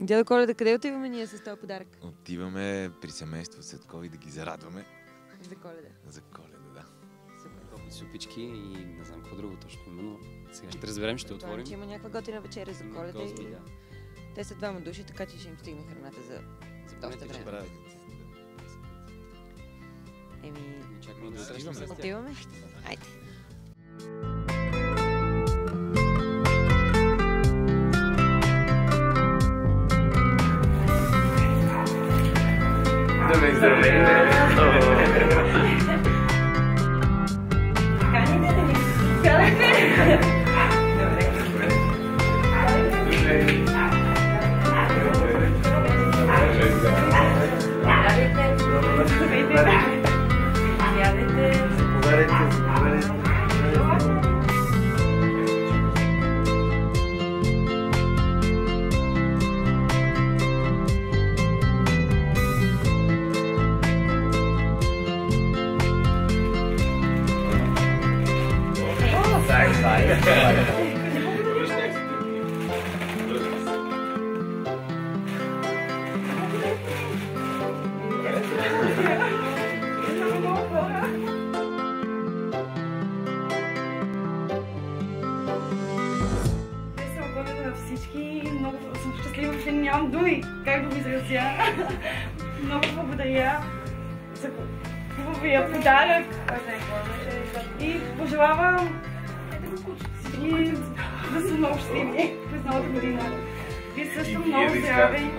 Дядо Коледа, къде отиваме ние с този подарък? Отиваме при семейство Цветкови да ги зарадваме. За Коледа. За Коледа, да. Топли супички и не знам какво друго точно има, но сега ще разберем, ще отворим. Че има някаква готина вечеря за Коледа и... Да. Те са двама души, така че ще им стигне храната за доста време. Еми... Чакаме да срещаме. Отиваме? Хайде. Много съм щастлива, че нямам думи как да го изразя. Много благодаря за хубавия подарък и пожелавам всички да са много щастливи през новата година. Вие също много здрави.